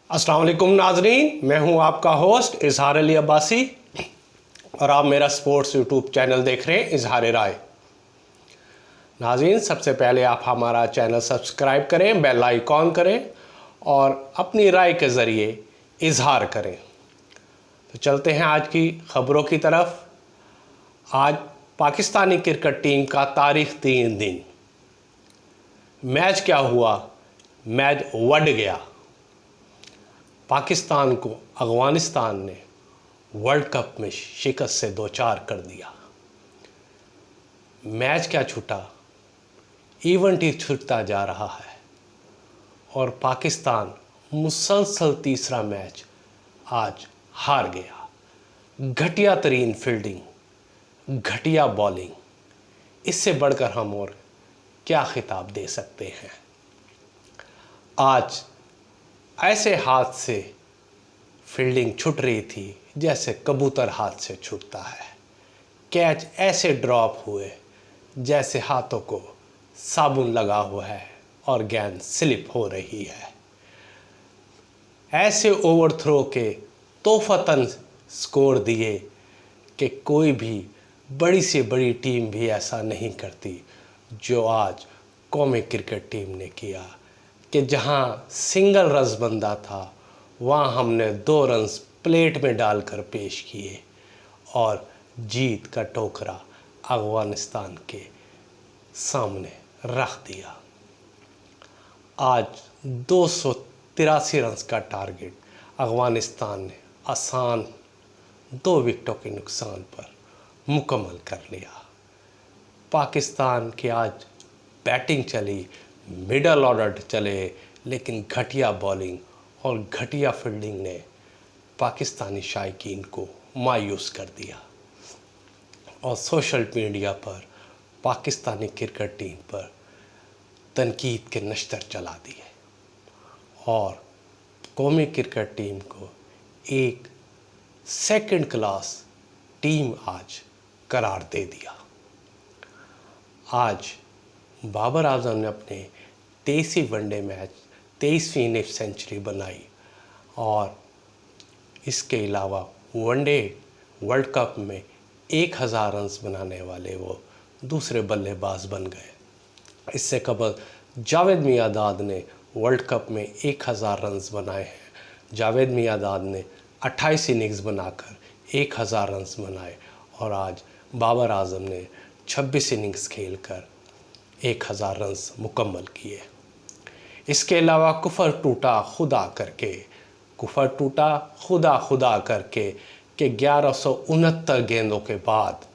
अस्सलाम वालेकुम नाजरीन, मैं हूं आपका होस्ट इजहार अली अब्बासी और आप मेरा स्पोर्ट्स यूट्यूब चैनल देख रहे हैं इजहार राय। नाजरीन, सबसे पहले आप हमारा चैनल सब्सक्राइब करें, बेल आइकॉन करें और अपनी राय के ज़रिए इजहार करें। तो चलते हैं आज की ख़बरों की तरफ। आज पाकिस्तानी क्रिकेट टीम का तारीख 3 दिन। मैच क्या हुआ? मैच वट गया। पाकिस्तान को अफ़गानिस्तान ने वर्ल्ड कप में शिकस्त से दो चार कर दिया। मैच क्या छूटा, इवेंट ही छूटता जा रहा है और पाकिस्तान मुसलसल तीसरा मैच आज हार गया। घटिया तरीन फील्डिंग, घटिया बॉलिंग, इससे बढ़कर हम और क्या खिताब दे सकते हैं। आज ऐसे हाथ से फील्डिंग छूट रही थी जैसे कबूतर हाथ से छूटता है। कैच ऐसे ड्रॉप हुए जैसे हाथों को साबुन लगा हुआ है और गेंद स्लिप हो रही है। ऐसे ओवरथ्रो के तोहफतन स्कोर दिए कि कोई भी बड़ी से बड़ी टीम भी ऐसा नहीं करती जो आज कौमी क्रिकेट टीम ने किया कि जहां सिंगल रन्स बनता था वहां हमने 2 रन्स प्लेट में डालकर पेश किए और जीत का टोकरा अफ़गानिस्तान के सामने रख दिया। आज 283 रन्स का टारगेट अफ़गानिस्तान ने आसान 2 विकेटों के नुकसान पर मुकम्मल कर लिया। पाकिस्तान की आज बैटिंग चली, मिडल ऑर्डर चले, लेकिन घटिया बॉलिंग और घटिया फील्डिंग ने पाकिस्तानी शायकीन को मायूस कर दिया और सोशल मीडिया पर पाकिस्तानी क्रिकेट टीम पर तनकीद के नश्तर चला दिए और कौमी क्रिकेट टीम को एक सेकंड क्लास टीम आज करार दे दिया। आज बाबर आजम ने अपने 23वीं वनडे मैच 23वीं सेंचुरी बनाई और इसके अलावा वनडे वर्ल्ड कप में 1000 रन्स बनाने वाले वो दूसरे बल्लेबाज बन गए। इससे कबल जावेद मियांदाद ने वर्ल्ड कप में 1000 रन्स बनाए हैं। जावेद मियांदाद ने 28 इनिंग्स बनाकर 1000 रन्स बनाए और आज बाबर आजम ने 26 इनिंग्स खेलकर 1000 रन्स मुकम्मल किए। इसके अलावा कुफर टूटा खुदा करके कि 1169 गेंदों के बाद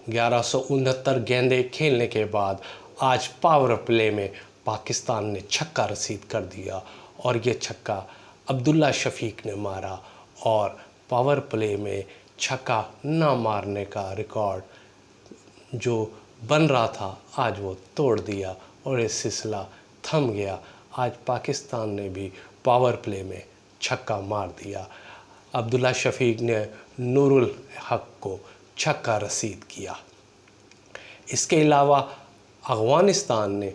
1169 गेंदें खेलने के बाद आज पावर प्ले में पाकिस्तान ने छक्का रसीद कर दिया और ये छक्का अब्दुल्ला शफीक ने मारा और पावर प्ले में छक्का ना मारने का रिकॉर्ड जो बन रहा था आज वो तोड़ दिया और ये सिलसिला थम गया। आज पाकिस्तान ने भी पावर प्ले में छक्का मार दिया। अब्दुल्ला शफीक ने नूरुल हक को छक्का रसीद किया। इसके अलावा अफ़गानिस्तान ने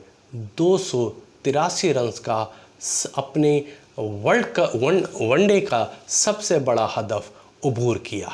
283 रन्स का अपने वनडे का सबसे बड़ा हदफ अबूर किया।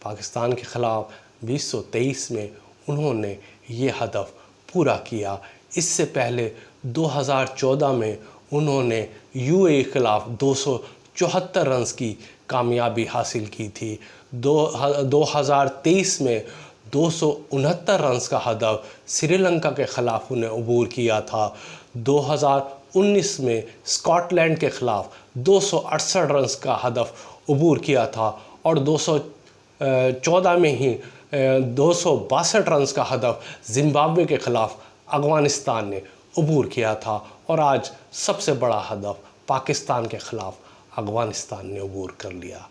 पाकिस्तान के ख़िलाफ़ 2023 में उन्होंने ये हदफ पूरा किया। इससे पहले 2014 में उन्होंने यूएई के ख़िलाफ़ 274 रन्स की कामयाबी हासिल की थी। 2023 में 269 रन्स का हदफ श्रीलंका के ख़िलाफ़ उन्हें अबूर किया था। 2019 में स्कॉटलैंड के ख़िलाफ़ 268 रन्स का हदफ अबूर किया था और 2014 में ही 262 रन्स का हदफ ज़िम्बाब्वे के ख़िलाफ़ अफ़गानिस्तान ने अबूर किया था और आज सबसे बड़ा हदफ पाकिस्तान के ख़िलाफ़ अफ़गानिस्तान ने अबूर कर लिया।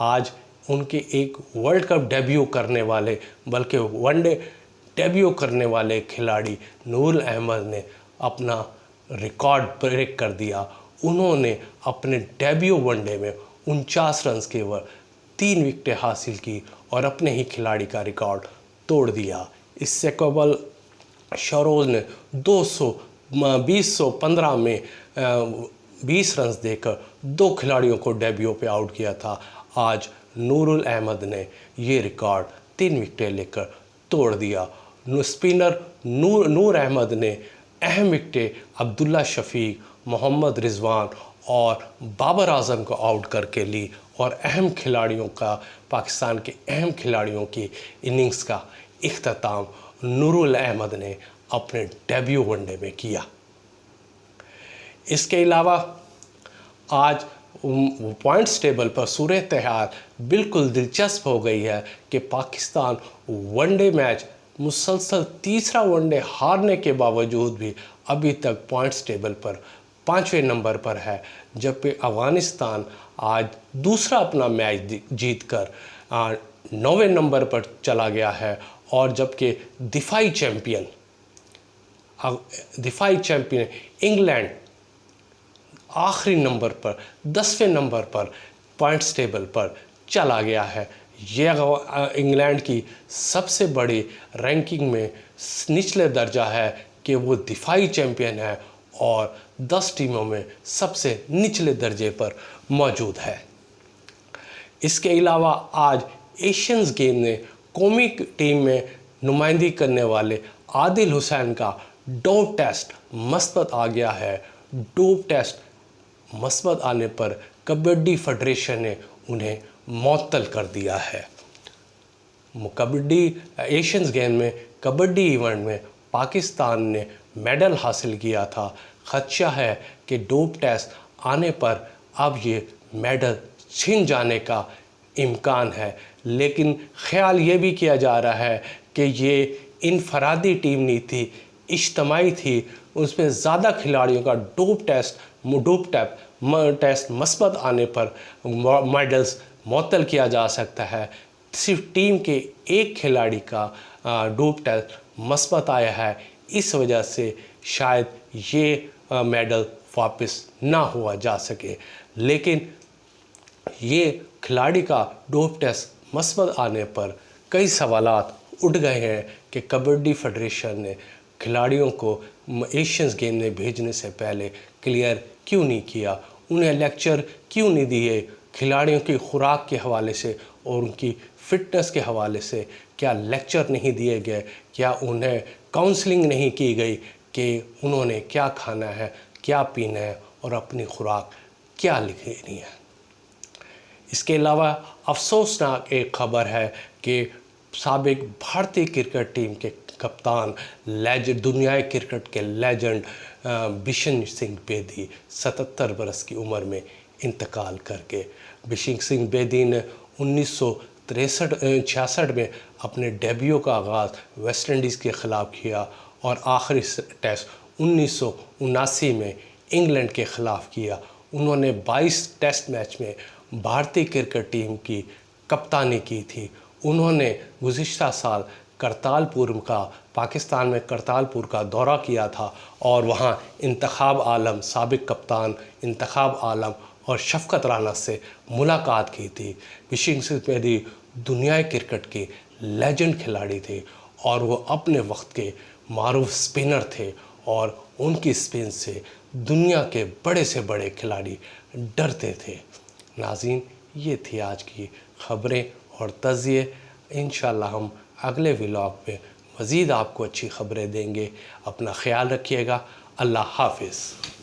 आज उनके एक वर्ल्ड कप डेब्यू करने वाले बल्कि वनडे डेब्यू करने वाले खिलाड़ी नूरुल अहमद ने अपना रिकॉर्ड ब्रेक कर दिया। उन्होंने अपने डेब्यू वनडे में 49 रन्स केवल 3 विकेटें हासिल की और अपने ही खिलाड़ी का रिकॉर्ड तोड़ दिया। इससे कबल शरोज ने 2015 में 20 रन्स देकर 2 खिलाड़ियों को डेब्यू पे आउट किया था। आज नूरुल अहमद ने ये रिकॉर्ड 3 विकेटें लेकर तोड़ दिया। स्पिनर नूर अहमद ने अहम विकेटें अब्दुल्ला शफीक, मोहम्मद रिजवान और बाबर आजम को आउट करके ली और अहम खिलाड़ियों का, पाकिस्तान के अहम खिलाड़ियों की इनिंग्स का इख्तिताम नूरुल अहमद ने अपने डेब्यू वनडे में किया। इसके अलावा आज पॉइंट्स टेबल पर सूरत हाल बिल्कुल दिलचस्प हो गई है कि पाकिस्तान वनडे मैच मुसलसल तीसरा वनडे हारने के बावजूद भी अभी तक पॉइंट्स टेबल पर 5वें नंबर पर है, जबकि अफ़गानिस्तान आज दूसरा अपना मैच जीतकर 9वें नंबर पर चला गया है और जबकि दिफाई चैम्पियन इंग्लैंड आखिरी नंबर पर 10वें नंबर पर पॉइंट्स टेबल पर चला गया है। ये इंग्लैंड की सबसे बड़ी रैंकिंग में निचले दर्जा है कि वो दिफाई चैम्पियन है और 10 टीमों में सबसे निचले दर्जे पर मौजूद है। इसके अलावा आज एशियंस गेम ने कौमी टीम में नुमाइंदगी करने वाले आदिल हुसैन का डोप टेस्ट मस्बत आ गया है। डोप टेस्ट मस्बत आने पर कबड्डी फेडरेशन ने उन्हें मुअत्तल कर दिया है। कबड्डी एशियंस गेम में कबड्डी इवेंट में पाकिस्तान ने मेडल हासिल किया था। खदशा है कि डोप टेस्ट आने पर अब ये मेडल छिन जाने का इम्कान है, लेकिन ख्याल ये भी किया जा रहा है कि ये इनफरादी टीम नहीं थी, इज्तमाई थी। उसमें ज़्यादा खिलाड़ियों का डोप टेस्ट मस्बत आने पर मेडल्स मुअत्तल किया जा सकता है। सिर्फ टीम के एक खिलाड़ी का डोप टेस्ट मस्बत आया है, इस वजह से शायद ये मेडल वापस ना हुआ जा सके। लेकिन ये खिलाड़ी का डोप टेस्ट मस्बत आने पर कई सवालात उठ गए हैं कि कबड्डी फेडरेशन ने खिलाड़ियों को एशियंस गेम में भेजने से पहले क्लियर क्यों नहीं किया, उन्हें लेक्चर क्यों नहीं दिए, खिलाड़ियों की खुराक के हवाले से और उनकी फ़िटनेस के हवाले से क्या लेक्चर नहीं दिए गए, क्या उन्हें काउंसलिंग नहीं की गई कि उन्होंने क्या खाना है, क्या पीना है और अपनी खुराक क्या लिखनी है। इसके अलावा अफसोसनाक एक ख़बर है कि साबिक भारतीय क्रिकेट टीम के कप्तान दुनियाई क्रिकेट के लेजेंड बिशन सिंह बेदी 77 बरस की उम्र में इंतकाल करके। बिशन सिंह बेदी ने 1966 में अपने डेब्यू का आगाज़ वेस्ट इंडीज़ के ख़िलाफ़ किया और आखिरी टेस्ट 1979 में इंग्लैंड के ख़िलाफ़ किया। उन्होंने 22 टेस्ट मैच में भारतीय क्रिकेट टीम की कप्तानी की थी। उन्होंने गुज़िश्ता साल पाकिस्तान में करतालपुर का दौरा किया था और वहाँ इंतखाब आलम, साबिक कप्तान इंतखाब आलम और शफ़क़त राना से मुलाकात की थी। बिशन सिंह बेदी दुनियाई क्रिकेट के लेजेंड खिलाड़ी थे और वो अपने वक्त के मारूफ स्पिनर थे और उनकी स्पिन से दुनिया के बड़े से बड़े खिलाड़ी डरते थे। नाज़रीन, ये थी आज की ख़बरें और तज़िये। इंशाअल्लाह हम अगले व्लॉग में मज़ीद आपको अच्छी ख़बरें देंगे। अपना ख्याल रखिएगा। अल्लाह हाफ़िज़।